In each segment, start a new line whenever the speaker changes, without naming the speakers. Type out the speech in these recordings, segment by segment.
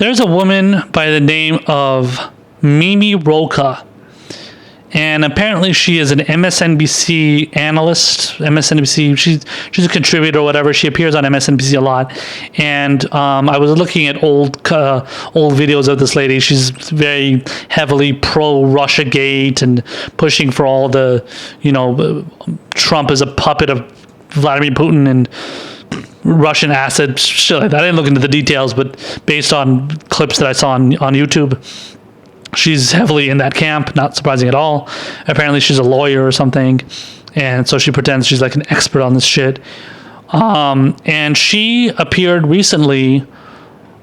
there's a woman by the name of Rocah. And apparently she is an MSNBC analyst. MSNBC, she's a contributor or whatever. She appears on MSNBC a lot. And I was looking at old videos of this lady. She's very heavily pro-Russia Gate and pushing for all the, Trump is a puppet of Vladimir Putin and Russian acid, shit like that. I didn't look into the details, but based on clips that I saw on YouTube, she's heavily in that camp, not surprising at all. Apparently she's a lawyer or something, and so she pretends she's like an expert on this shit. And she appeared recently,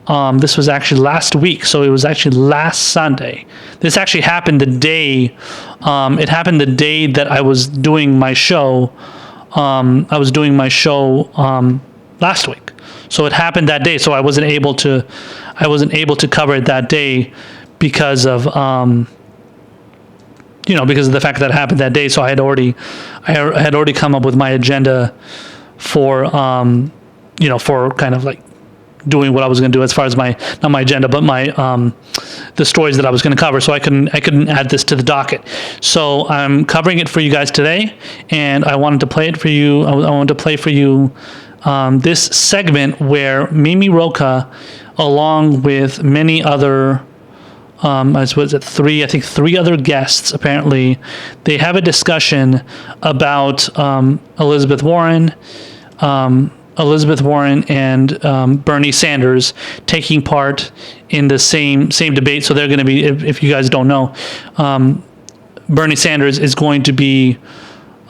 this was actually last week, so it was actually last Sunday. This actually happened the day, it happened the day that I was doing my show. Last week. So it happened that day, so I wasn't able to cover it that day because of because of the fact that it happened that day. So I had already come up with my agenda for for kind of like doing what I was going to do as far as not my agenda, but my the stories that I was going to cover. So I couldn't add this to the docket. So I'm covering it for you guys today, and I wanted to play it for you. I wanted to play for you this segment where Rocah, along with many other three other guests, apparently, they have a discussion about Elizabeth Warren and Bernie Sanders taking part in the same debate. So they're going to be, if you guys don't know, Bernie Sanders is going to be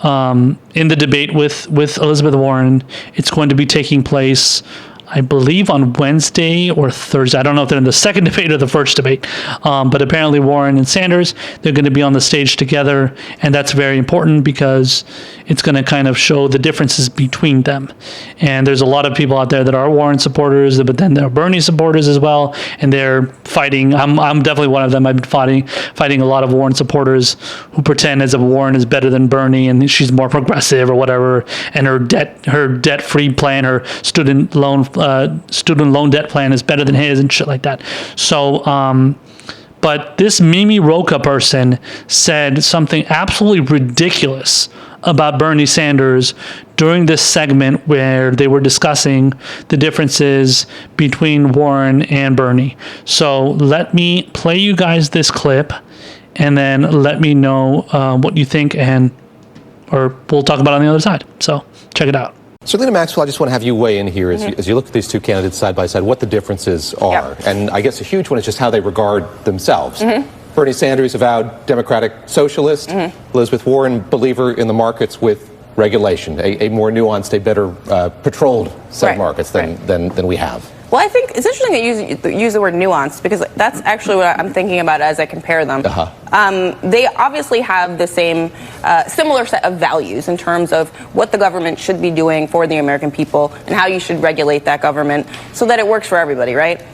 in the debate with Elizabeth Warren. It's going to be taking place, I believe, on Wednesday or Thursday. I don't know if they're in the second debate or the first debate, but apparently Warren and Sanders, they're going to be on the stage together, and that's very important because it's going to kind of show the differences between them. And there's a lot of people out there that are Warren supporters, but then there are Bernie supporters as well, and they're fighting. I'm definitely one of them. I've been fighting a lot of Warren supporters who pretend as if Warren is better than Bernie and she's more progressive or whatever, and her debt-free plan, her student loan debt plan is better than his and shit like that. So, but this Rocah person said something absolutely ridiculous about Bernie Sanders during this segment where they were discussing the differences between Warren and Bernie. So let me play you guys this clip, and then let me know what you think, or we'll talk about it on the other side. So check it out.
Selena Maxwell, I just want to have you weigh in here as you look at these two candidates side by side, what the differences are. Yep. And I guess a huge one is just how they regard themselves. Bernie Sanders, avowed democratic socialist. Elizabeth Warren, believer in the markets with regulation, a more nuanced, a better patrolled set of markets than we have.
Well, I think it's interesting that you use the word nuanced, because that's actually what I'm thinking about as I compare them. They obviously have the same, similar set of values in terms of what the government should be doing for the American people and how you should regulate that government so that it works for everybody, right?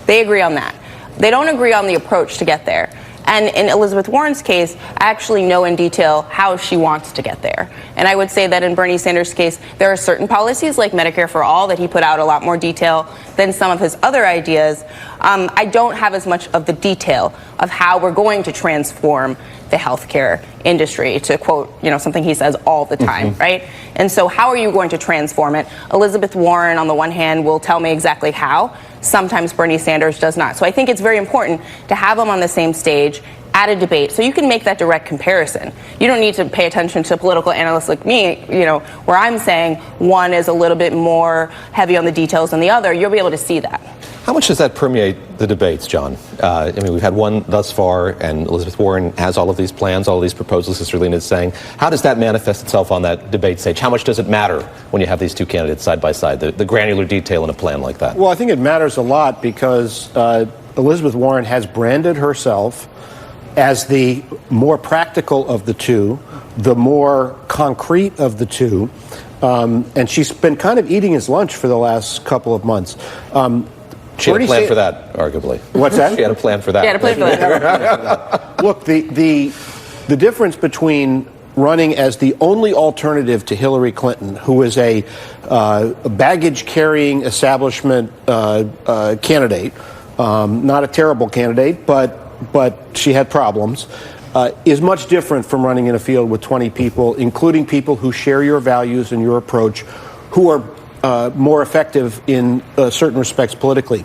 They agree on that. They don't agree on the approach to get there. And in Elizabeth Warren's case, I actually know in detail how she wants to get there. And I would say that in Bernie Sanders' case, there are certain policies like Medicare for All that he put out a lot more detail than some of his other ideas. I don't have as much of the detail of how we're going to transform the healthcare industry, to quote, something he says all the time, right? And so how are you going to transform it? Elizabeth Warren, on the one hand, will tell me exactly how. Sometimes Bernie Sanders does not. So I think it's very important to have them on the same stage at a debate so you can make that direct comparison. You don't need to pay attention to political analysts like me, where I'm saying one is a little bit more heavy on the details than the other. You'll be able to see that.
How much does that permeate the debates, John? We've had one thus far, and Elizabeth Warren has all of these plans, all of these proposals, as Selena is saying. How does that manifest itself on that debate stage? How much does it matter when you have these two candidates side by side, the granular detail in a plan like that?
Well, I think it matters a lot because Elizabeth Warren has branded herself as the more practical of the two, the more concrete of the two, and she's been kind of eating his lunch for the last couple of months.
She had a plan for that, arguably.
What's that?
She had a plan for that.
She had a plan for that.
Look, the difference between running as the only alternative to Hillary Clinton, who is a baggage-carrying establishment candidate, not a terrible candidate, but she had problems, is much different from running in a field with 20 people, including people who share your values and your approach, who are more effective in certain respects politically.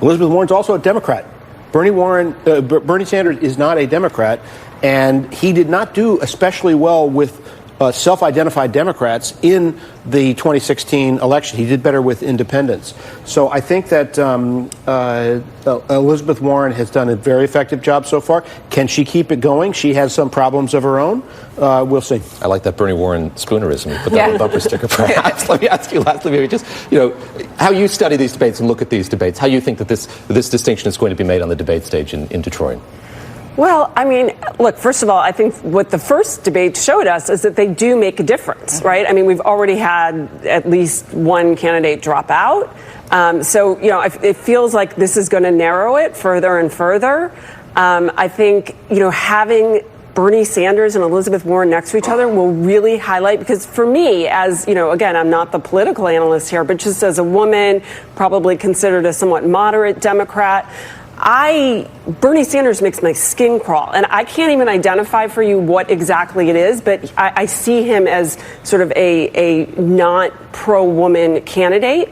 Elizabeth Warren's also a Democrat. Bernie Sanders is not a Democrat, and he did not do especially well with self-identified Democrats in the 2016 election. He did better with independents. So I think that Elizabeth Warren has done a very effective job so far. Can she keep it going? She has some problems of her own. We'll see.
I like that Bernie Warren spoonerism. Put that on a bumper sticker, perhaps. Let me ask you lastly, maybe just, how you study these debates and look at these debates, how you think that this distinction is going to be made on the debate stage in Detroit.
Well, I mean, look, first of all, I think what the first debate showed us is that they do make a difference, right? I mean, we've already had at least one candidate drop out. So, it feels like this is going to narrow it further and further. I think, having Bernie Sanders and Elizabeth Warren next to each other will really highlight, because for me, as, again, I'm not the political analyst here, but just as a woman, probably considered a somewhat moderate Democrat, Bernie Sanders makes my skin crawl, and I can't even identify for you what exactly it is, but I see him as sort of a not pro-woman candidate.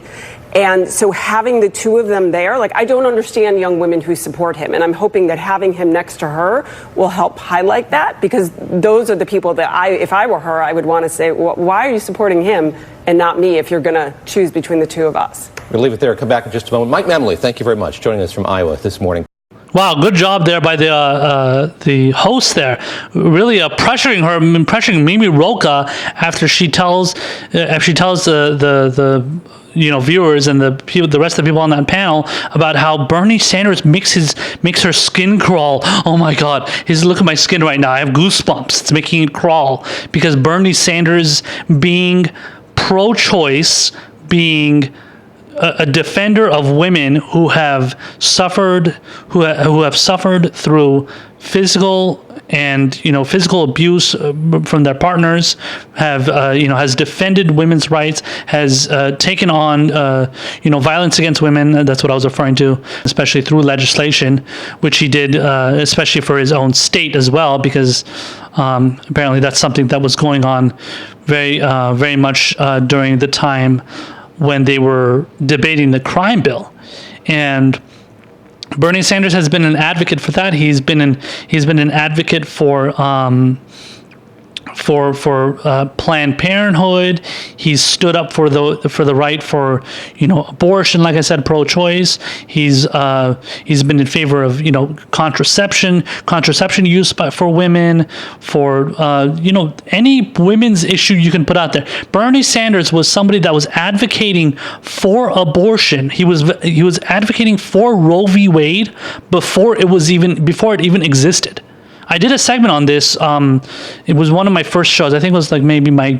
And so having the two of them there, I don't understand young women who support him. And I'm hoping that having him next to her will help highlight that, because those are the people that if I were her, I would want to say, well, why are you supporting him and not me if you're going to choose between the two of us?
We'll leave it there. Come back in just a moment. Mike Memley, thank you very much, joining us from Iowa this morning.
Wow, good job there by the host there, really pressuring Mimi Rocah after she tells the viewers and the rest of the people on that panel about how Bernie Sanders makes her skin crawl. Oh my God, look at my skin right now. I have goosebumps. It's making it crawl because Bernie Sanders, being pro-choice, being a defender of women who have suffered through physical abuse from their partners, has defended women's rights, has taken on violence against women. That's what I was referring to, especially through legislation, which he did, especially for his own state as well, because apparently that's something that was going on very much during the time when they were debating the crime bill. And Bernie Sanders has been an advocate for that. He's been an advocate for Planned Parenthood. He's stood up for the right for abortion. Like I said, pro-choice. He's been in favor of contraception use for women, for any women's issue you can put out there. Bernie Sanders was somebody that was advocating for abortion. He was advocating for Roe v. Wade before it even existed. I did a segment on this. It was one of my first shows. I think it was maybe my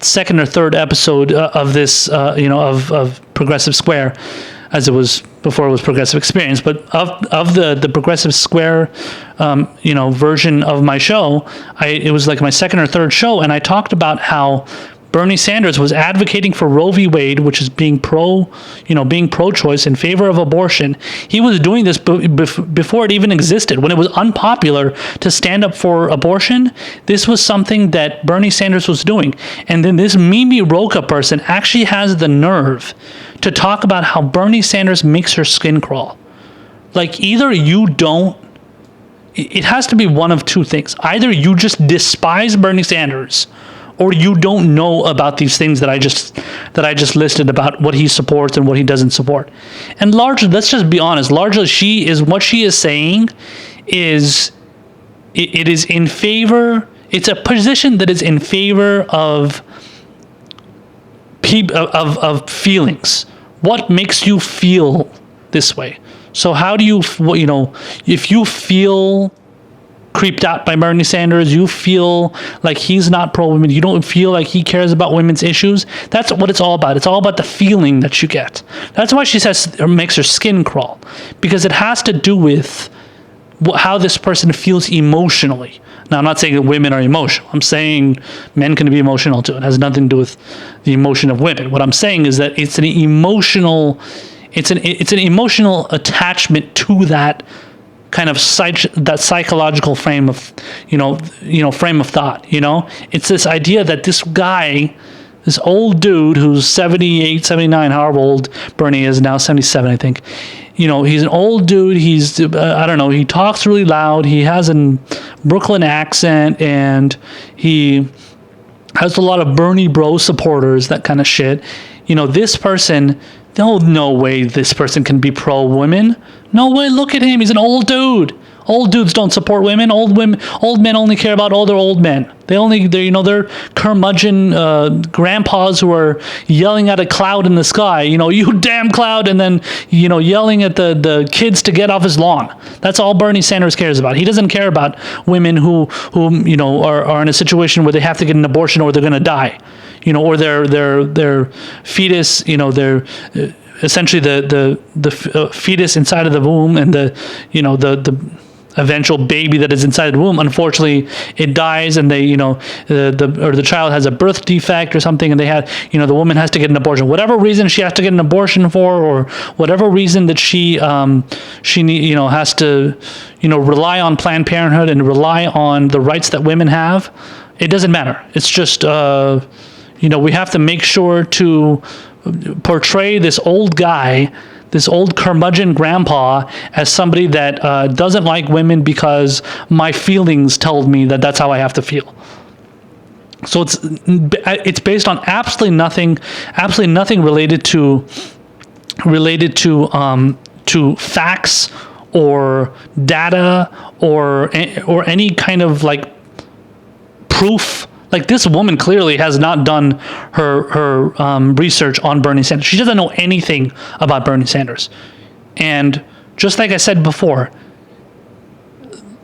second or third episode of this, of Progressive Square, as it was before it was Progressive Experience. But of the Progressive Square, version of my show, it was my second or third show, and I talked about how Bernie Sanders was advocating for Roe v. Wade, which is being pro-choice in favor of abortion. He was doing this before it even existed. When it was unpopular to stand up for abortion, this was something that Bernie Sanders was doing. And then this Mimi Rocah person actually has the nerve to talk about how Bernie Sanders makes her skin crawl. Either you don't, it has to be one of two things. Either you just despise Bernie Sanders, or you don't know about these things that I just listed about what he supports and what he doesn't support. And largely, let's just be honest, largely what she is saying is it is in favor, it's a position that is in favor of feelings. What makes you feel this way? So how do you, if you feel creeped out by Bernie Sanders, you feel like he's not pro-women, you don't feel like he cares about women's issues, that's what it's all about. It's all about the feeling that you get. That's why she says it makes her skin crawl, because it has to do with how this person feels emotionally. Now, I'm not saying that women are emotional. I'm saying men can be emotional too. It has nothing to do with the emotion of women. What I'm saying is that it's an emotional it's an emotional attachment to that kind of that psychological frame of frame of thought. It's this idea that this guy, this old dude who's 78, 79, however old Bernie is now, 77, I think. He's an old dude. He's, I don't know, he talks really loud. He has a Brooklyn accent, and he has a lot of Bernie bro supporters, that kind of shit. This person, no way this person can be pro-women. No way, look at him. He's an old dude. Old dudes don't support women. Old men only care about older old men. They're curmudgeon grandpas who are yelling at a cloud in the sky. You damn cloud, and then yelling at the kids to get off his lawn. That's all Bernie Sanders cares about. He doesn't care about women who are in a situation where they have to get an abortion or they're going to die. Or their fetus. Their essentially the fetus inside of the womb, and the eventual baby that is inside the womb, unfortunately it dies, and they the child has a birth defect or something, and they have the woman has to get an abortion, whatever reason she has to get an abortion for, or whatever reason that she has to rely on Planned Parenthood and rely on the rights that women have. It doesn't matter. It's just we have to make sure to portray this old guy, this old curmudgeon grandpa, as somebody that doesn't like women because my feelings told me that that's how I have to feel. So it's based on absolutely nothing related to facts or data or any kind of like proof. Like, this woman clearly has not done her research on Bernie Sanders. She doesn't know anything about Bernie Sanders. And just like I said before,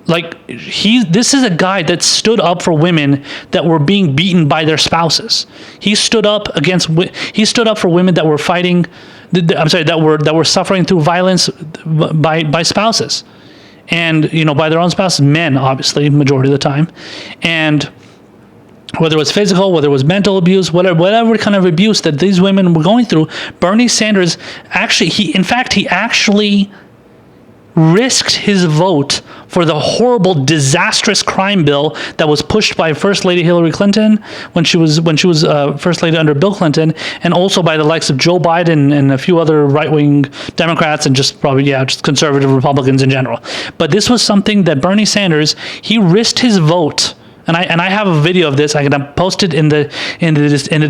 like, this is a guy that stood up for women that were being beaten by their spouses. He stood up for women that were fighting, that were suffering through violence by spouses. And, by their own spouses, men, obviously, majority of the time. And whether it was physical, whether it was mental abuse, whatever kind of abuse that these women were going through, Bernie Sanders he actually risked his vote for the horrible, disastrous crime bill that was pushed by First Lady Hillary Clinton when she was First Lady under Bill Clinton, and also by the likes of Joe Biden and a few other right-wing Democrats, and just conservative Republicans in general. But this was something that Bernie Sanders, he risked his vote. And I have a video of this. I'm gonna post it in the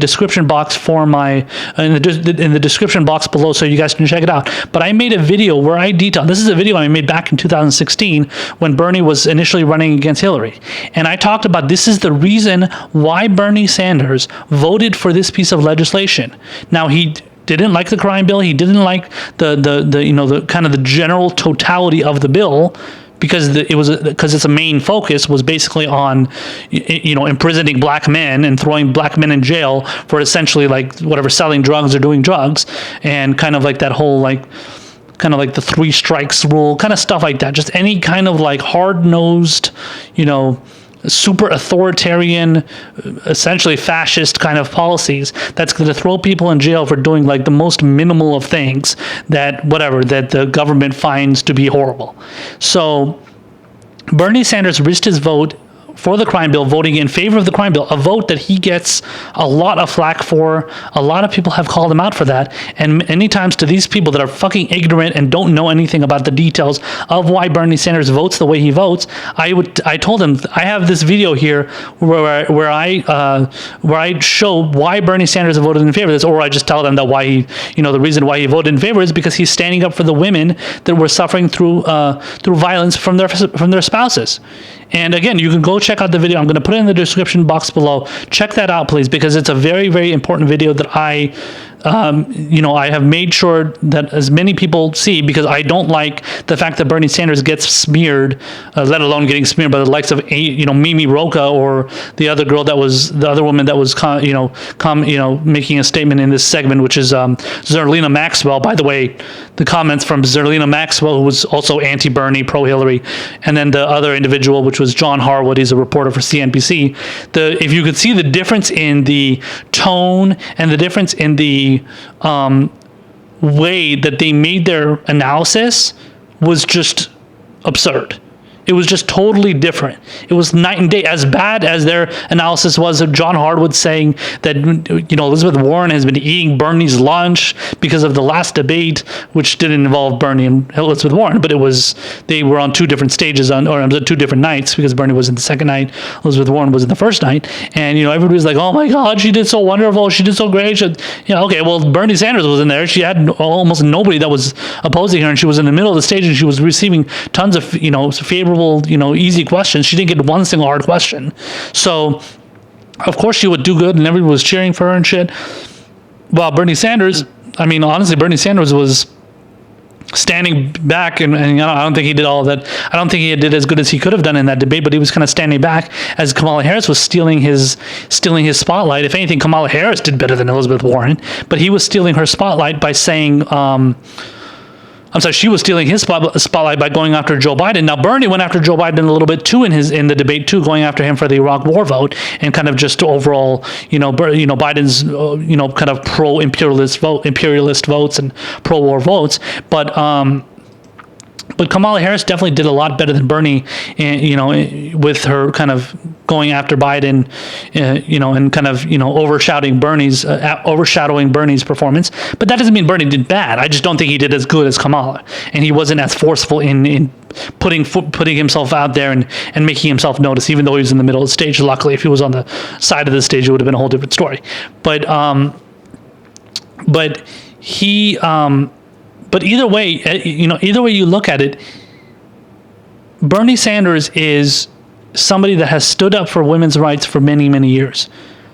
description box for in the description box below, so you guys can check it out. But I made a video where I detail. This is a video I made back in 2016 when Bernie was initially running against Hillary, and I talked about this is the reason why Bernie Sanders voted for this piece of legislation. Now, he didn't like the crime bill. He didn't like the kind of the general totality of the bill, because its main focus was basically on imprisoning black men and throwing black men in jail for essentially selling drugs or doing drugs, and kind of like that whole the 3 strikes rule, kind of stuff like that. Just any kind of hard-nosed, super authoritarian, essentially fascist kind of policies that's going to throw people in jail for doing the most minimal of things that the government finds to be horrible. So Bernie Sanders risked his vote for the crime bill, voting in favor of the crime bill, a vote that he gets a lot of flack for. A lot of people have called him out for that. And many times to these people that are fucking ignorant and don't know anything about the details of why Bernie Sanders votes the way he votes, I told him, I have this video here where I show why Bernie Sanders voted in favor of this, or I just tell them that why the reason why he voted in favor is because he's standing up for the women that were suffering through violence from their spouses. And again, you can go check out the video. I'm going to put it in the description box below. Check that out, please, because it's a very, very important video that I have made sure that as many people see, because I don't like the fact that Bernie Sanders gets smeared, let alone getting smeared by the likes of Mimi Rocah, or the other woman that was making a statement in this segment, which is Zerlina Maxwell. By the way, the comments from Zerlina Maxwell, who was also anti-Bernie, pro-Hillary, and then the other individual, which was John Harwood. He's a reporter for CNBC. If you could see the difference in the tone and the difference in the way that they made their analysis was just absurd. It was just totally different. It was night and day. As bad as their analysis was of John Harwood saying that, Elizabeth Warren has been eating Bernie's lunch because of the last debate, which didn't involve Bernie and Elizabeth Warren, but they were on two different stages or two different nights, because Bernie was in the second night, Elizabeth Warren was in the first night, and everybody was like, "Oh my God, she did so wonderful, she did so great." Okay, well, Bernie Sanders was in there. She had almost nobody that was opposing her, and she was in the middle of the stage, and she was receiving tons of favorable, easy questions. She didn't get one single hard question. So, of course, she would do good, and everybody was cheering for her and shit. While Bernie Sanders, honestly, Bernie Sanders was standing back, and I don't think he did all of that. I don't think he did as good as he could have done in that debate, but he was kind of standing back as Kamala Harris was stealing his spotlight. If anything, Kamala Harris did better than Elizabeth Warren, but he was stealing her spotlight by saying, she was stealing his spotlight by going after Joe Biden. Now, Bernie went after Joe Biden a little bit too in the debate too, going after him for the Iraq War vote and kind of just overall, Biden's, kind of pro-imperialist votes and pro-war votes. But Kamala Harris definitely did a lot better than Bernie, with her kind of going after Biden, and kind of, overshadowing Bernie's performance. But that doesn't mean Bernie did bad. I just don't think he did as good as Kamala, and he wasn't as forceful in putting himself out there and making himself notice, even though he was in the middle of the stage. Luckily, if he was on the side of the stage, it would have been a whole different story. But either way, either way you look at it, Bernie Sanders is somebody that has stood up for women's rights for many, many years.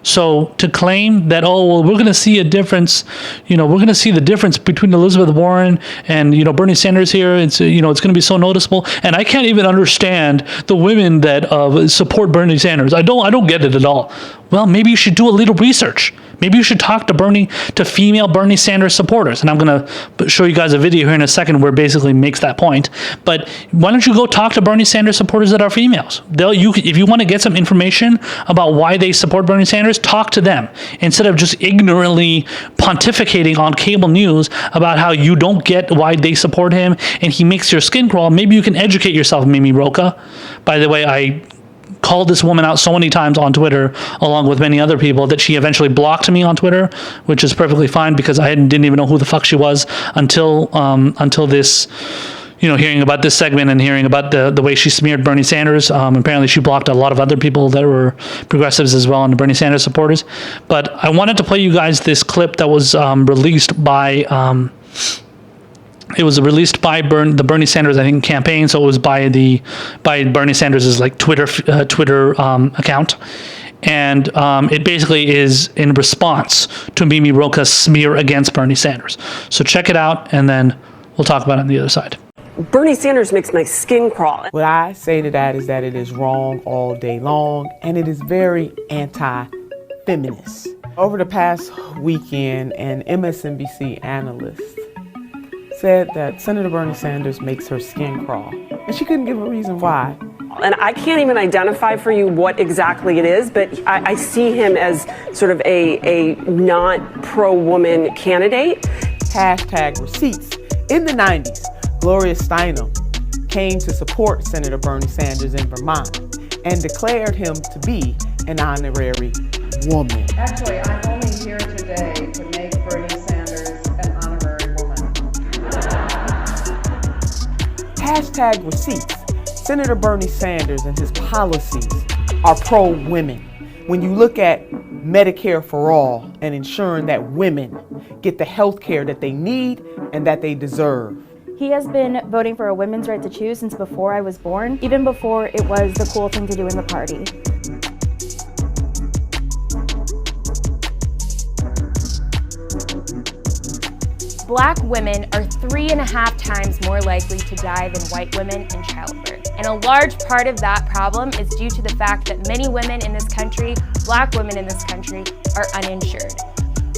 So to claim that, we're going to see a difference, we're going to see the difference between Elizabeth Warren and, Bernie Sanders here, it's going to be so noticeable. And I can't even understand the women that support Bernie Sanders. I don't get it at all. Well, maybe you should do a little research. Maybe you should talk to female Bernie Sanders supporters. And I'm going to show you guys a video here in a second where it basically makes that point. But why don't you go talk to Bernie Sanders supporters that are females? If you want to get some information about why they support Bernie Sanders, talk to them instead of just ignorantly pontificating on cable news about how you don't get why they support him and he makes your skin crawl. Maybe you can educate yourself, Mimi Rocah. By the way, I called this woman out so many times on Twitter, along with many other people, that she eventually blocked me on Twitter, which is perfectly fine because I didn't even know who the fuck she was until this, hearing about this segment and hearing about the way she smeared Bernie Sanders. Apparently she blocked a lot of other people that were progressives as well and the Bernie Sanders supporters. But I wanted to play you guys this clip that was released by... It was released by the Bernie Sanders, I think, campaign. So it was by Bernie Sanders' Twitter account, and it basically is in response to Mimi Rocah's smear against Bernie Sanders. So check it out, and then we'll talk about it on the other side.
Bernie Sanders makes my skin crawl.
What I say to that is that it is wrong all day long, and it is very anti-feminist. Over the past weekend, an MSNBC analyst said that Senator Bernie Sanders makes her skin crawl, and she couldn't give a reason why.
And I can't even identify for you what exactly it is, but I see him as sort of a not pro-woman candidate.
Hashtag receipts. In the 90s, Gloria Steinem came to support Senator Bernie Sanders in Vermont and declared him to be an honorary woman.
Actually, I'm only here today to make Bernie Sanders an honorary woman.
Hashtag receipts. Senator Bernie Sanders and his policies are pro-women. When you look at Medicare for all and ensuring that women get the health care that they need and that they deserve.
He has been voting for a women's right to choose since before I was born, even before it was the cool thing to do in the party. Black women are 3.5 times more likely to die than white women in childbirth. And a large part of that problem is due to the fact that many women in this country, black women in this country, are uninsured.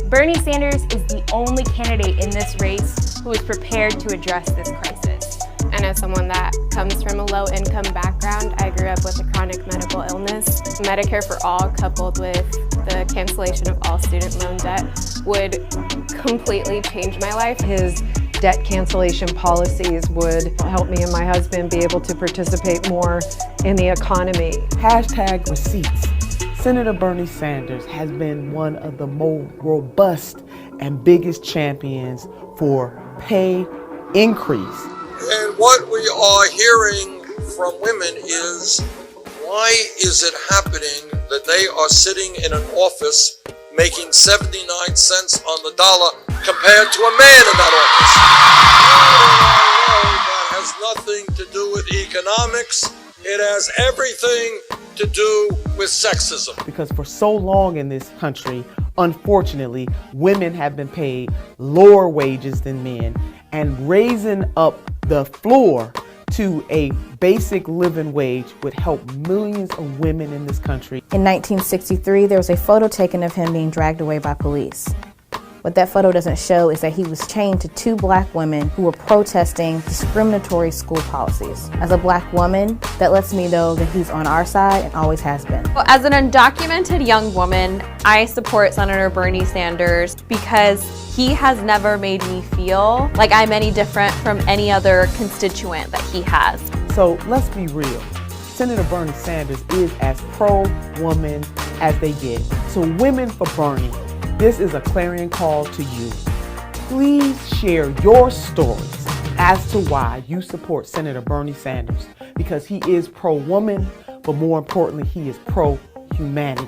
Bernie Sanders is the only candidate in this race who is prepared to address this crisis.
And as someone that comes from a low-income background, I grew up with a chronic medical illness. Medicare for all, coupled with the cancellation of all student loan debt, would completely change my life.
His debt cancellation policies would help me and my husband be able to participate more in the economy.
Hashtag receipts. Senator Bernie Sanders has been one of the more robust and biggest champions for pay increase.
And what we are hearing from women is, why is it happening that they are sitting in an office making 79 cents on the dollar compared to a man in that office? That has nothing to do with economics. It has everything to do with sexism.
Because for so long in this country, unfortunately, women have been paid lower wages than men, and raising up the floor to a basic living wage would help millions of women in this country.
In 1963, there was a photo taken of him being dragged away by police. What that photo doesn't show is that he was chained to two black women who were protesting discriminatory school policies. As a black woman, that lets me know that he's on our side and always has been.
Well, as an undocumented young woman, I support Senator Bernie Sanders because he has never made me feel like I'm any different from any other constituent that he has.
So let's be real. Senator Bernie Sanders is as pro-woman as they get. So Women for Bernie, this is a clarion call to you. Please share your stories as to why you support Senator Bernie Sanders, because he is pro-woman, but more importantly, he is pro-humanity.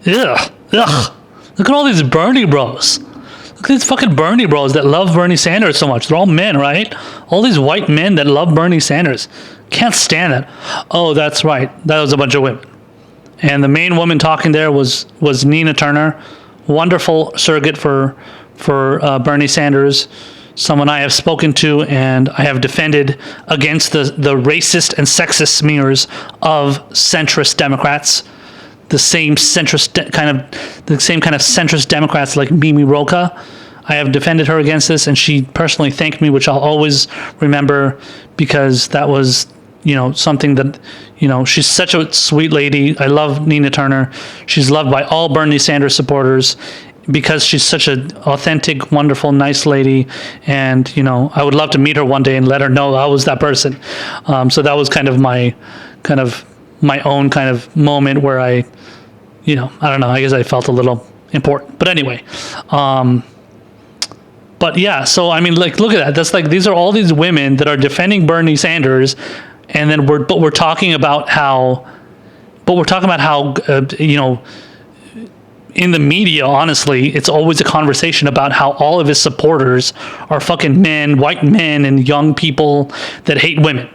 Ugh. Look at all these Bernie bros. Look at these fucking Bernie bros that love Bernie Sanders so much. They're all men, right? All these white men that love Bernie Sanders. Can't stand it. Oh, that's right. That was a bunch of women. And the main woman talking there was Nina Turner. Wonderful surrogate for Bernie Sanders. Someone I have spoken to and I have defended against the racist and sexist smears of centrist Democrats. The same kind of centrist Democrats like Mimi Rocah. I have defended her against this, and she personally thanked me, which I'll always remember, because that was, something that, she's such a sweet lady. I love Nina Turner. She's loved by all Bernie Sanders supporters because she's such an authentic, wonderful, nice lady. And, I would love to meet her one day and let her know I was that person. So that was kind of my own kind of moment where I don't know, I guess I felt a little important. But anyway, but yeah, so I mean, like, look at that. That's like, these are all these women that are defending Bernie Sanders, and then we're talking about how, in the media, honestly, it's always a conversation about how all of his supporters are fucking men, white men, and young people that hate women.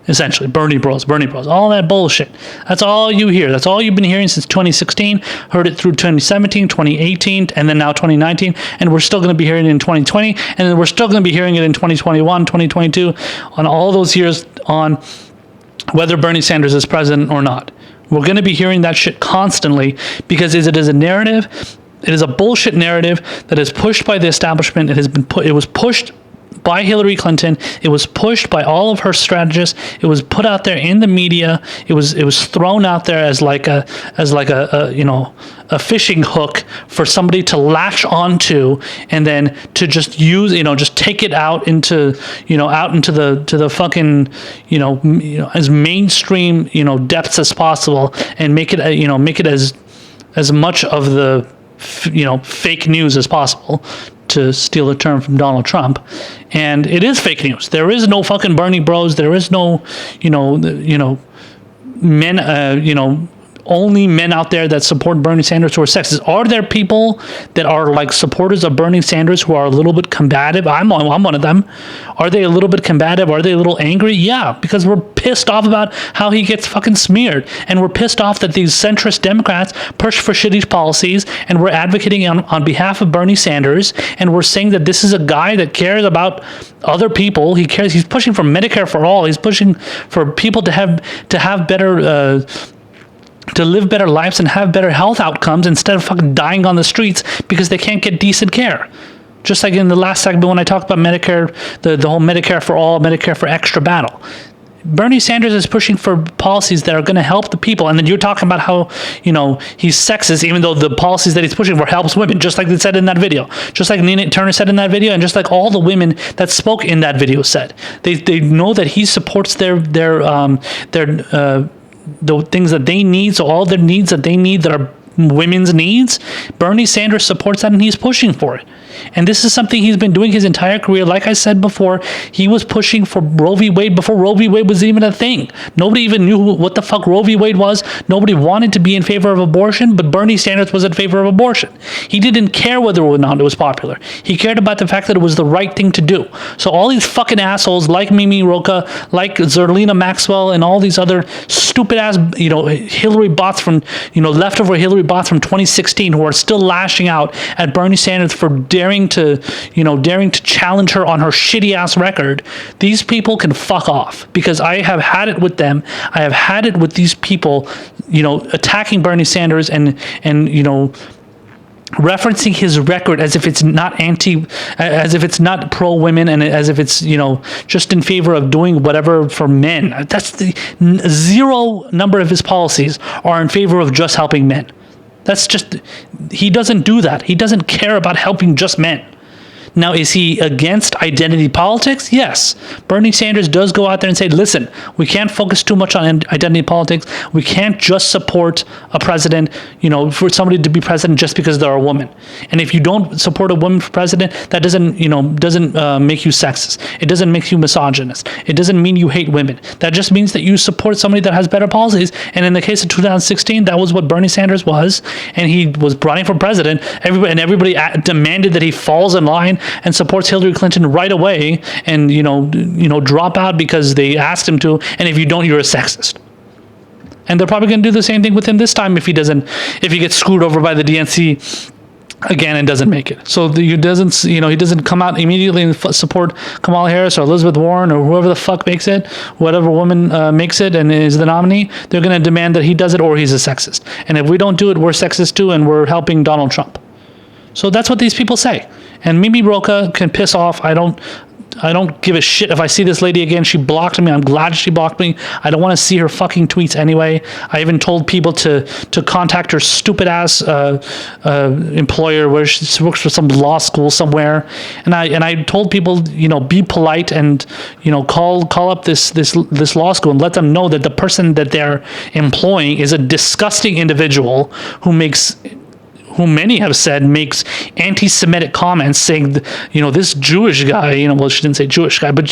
Essentially, Bernie bros, all that bullshit. That's all you hear. That's all you've been hearing since 2016. Heard it through 2017, 2018, and then now 2019. And we're still going to be hearing it in 2020. And then we're still going to be hearing it in 2021, 2022, on all those years on whether Bernie Sanders is president or not. We're going to be hearing that shit constantly because it is a narrative. It is a bullshit narrative that is pushed by the establishment. It was pushed by Hillary Clinton. It was pushed by all of her strategists. It was put out there in the media. It was thrown out there as like a fishing hook for somebody to latch onto, and then to just use, just take it out into the fucking as mainstream depths as possible, and make it as much of the fake news as possible, to steal a term from Donald Trump. And it is fake news. There is no fucking Bernie bros. There is no, men, only men out there that support Bernie Sanders who are sexist. Are there people that are like supporters of Bernie Sanders who are a little bit combative? I'm one of them. Are they a little bit combative? Are they a little angry? Yeah, because we're pissed off about how he gets fucking smeared. And we're pissed off that these centrist Democrats push for shitty policies, and we're advocating on behalf of Bernie Sanders, and we're saying that this is a guy that cares about other people. He cares. He's pushing for Medicare for all. He's pushing for people to have better to live better lives and have better health outcomes instead of fucking dying on the streets because they can't get decent care. Just like in the last segment when I talked about Medicare, the whole Medicare for all, Medicare for extra battle. Bernie Sanders is pushing for policies that are going to help the people. And then you're talking about how, he's sexist, even though the policies that he's pushing for helps women, just like they said in that video. Just like Nina Turner said in that video, and just like all the women that spoke in that video said. They know that he supports the things that they need, so all their needs that they need that are women's needs, Bernie Sanders supports that and he's pushing for it. And this is something he's been doing his entire career. Like I said before, he was pushing for Roe v. Wade before Roe v. Wade was even a thing. Nobody even knew what the fuck Roe v. Wade was. Nobody wanted to be in favor of abortion, but Bernie Sanders was in favor of abortion. He didn't care whether or not it was popular. He cared about the fact that it was the right thing to do. So all these fucking assholes like Mimi Rocah, like Zerlina Maxwell, and all these other stupid ass, Hillary bots from, leftover Hillary bots from 2016 who are still lashing out at Bernie Sanders for daring to challenge her on her shitty ass record. These people can fuck off, because I have had it with them. I have had it with these people, attacking Bernie Sanders and referencing his record as if it's not as if it's not pro women, and as if it's just in favor of doing whatever for men. That's the zero number of his policies are in favor of just helping men. That's just, he doesn't do that. He doesn't care about helping just men. Now, is he against identity politics? Yes. Bernie Sanders does go out there and say, listen, we can't focus too much on identity politics. We can't just support a president, for somebody to be president just because they're a woman. And if you don't support a woman for president, that doesn't make you sexist. It doesn't make you misogynist. It doesn't mean you hate women. That just means that you support somebody that has better policies. And in the case of 2016, that was what Bernie Sanders was. And he was running for president. Everybody demanded that he falls in line and supports Hillary Clinton right away, and drop out because they asked him to. And if you don't, you're a sexist. And they're probably going to do the same thing with him this time if he gets screwed over by the DNC again and doesn't make it. So he doesn't come out immediately and support Kamala Harris or Elizabeth Warren or whoever the fuck makes it, whatever woman makes it and is the nominee. They're going to demand that he does it or he's a sexist. And if we don't do it, we're sexist too, and we're helping Donald Trump. So that's what these people say. And Mimi Rocah can piss off. I don't give a shit if I see this lady again. She blocked me. I'm glad she blocked me. I don't want to see her fucking tweets anyway. I even told people to contact her stupid ass employer where she works for some law school somewhere. And I told people, be polite and call up this law school and let them know that the person that they're employing is a disgusting individual who many have said makes anti-Semitic comments saying, this Jewish guy, well, she didn't say Jewish guy, but,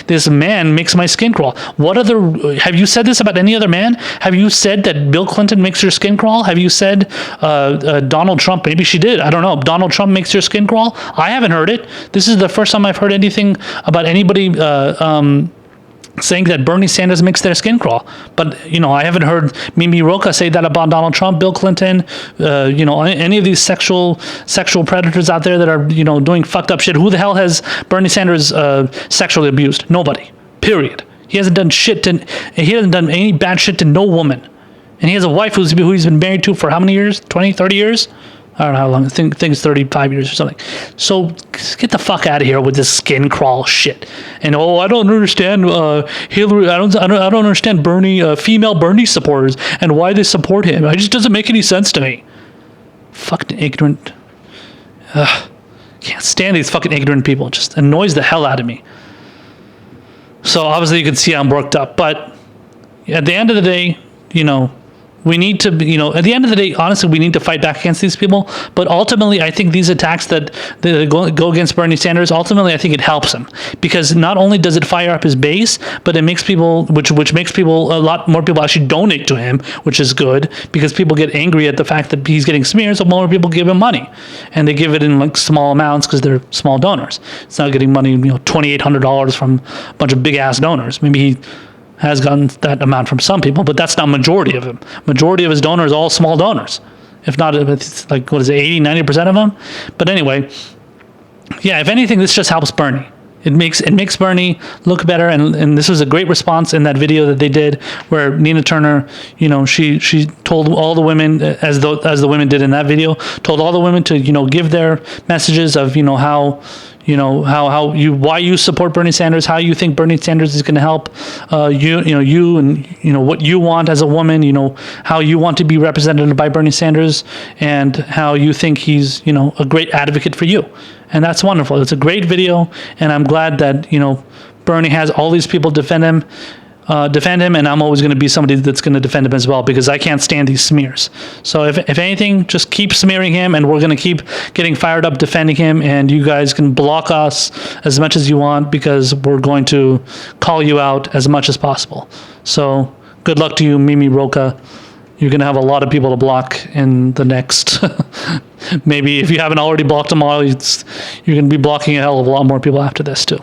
this man makes my skin crawl. Have you said this about any other man? Have you said that Bill Clinton makes your skin crawl? Have you said Donald Trump, maybe she did, I don't know, Donald Trump makes your skin crawl? I haven't heard it. This is the first time I've heard anything about anybody saying that Bernie Sanders makes their skin crawl. But, I haven't heard Mimi Rocah say that about Donald Trump, Bill Clinton, any of these sexual predators out there that are, doing fucked up shit. Who the hell has Bernie Sanders sexually abused? Nobody. Period. He hasn't done any bad shit to no woman. And he has a wife who he's been married to for how many years? 20, 30 years? I don't know how long. I think it's 35 years or something. So get the fuck out of here with this skin crawl shit. And I don't understand Hillary. I don't understand Bernie, female Bernie supporters and why they support him. It just doesn't make any sense to me. Fucking ignorant. Can't stand these fucking ignorant people. It just annoys the hell out of me. So obviously you can see I'm worked up, but at the end of the day, we need to, at the end of the day, honestly, we need to fight back against these people. But ultimately, I think these attacks that go against Bernie Sanders, ultimately, I think it helps him. Because not only does it fire up his base, but it makes people, which makes people, a lot more people actually donate to him, which is good. Because people get angry at the fact that he's getting smeared, so more people give him money. And they give it in small amounts because they're small donors. It's not getting money, $2,800 from a bunch of big-ass donors. Maybe he has gotten that amount from some people, but that's not majority of him. Majority of his donors are all small donors. If not, it's 80, 90% of them? But anyway, yeah, if anything, this just helps Bernie. It makes Bernie look better, and this was a great response in that video that they did, where Nina Turner, you know, she told all the women, as the women did in that video, told all the women to, you know, give their messages of, you know, why you support Bernie Sanders, how you think Bernie Sanders is going to help you and, you know, what you want as a woman, you know, how you want to be represented by Bernie Sanders, and how you think he's, you know, a great advocate for you. And that's wonderful. It's a great video, and I'm glad that, you know, Bernie has all these people defend him, and I'm always going to be somebody that's going to defend him as well, because I can't stand these smears. So if anything, just keep smearing him, and we're going to keep getting fired up defending him, and you guys can block us as much as you want, because we're going to call you out as much as possible. So good luck to you, Mimi Rocah. You're going to have a lot of people to block in the next, maybe if you haven't already blocked them all, you're going to be blocking a hell of a lot more people after this too.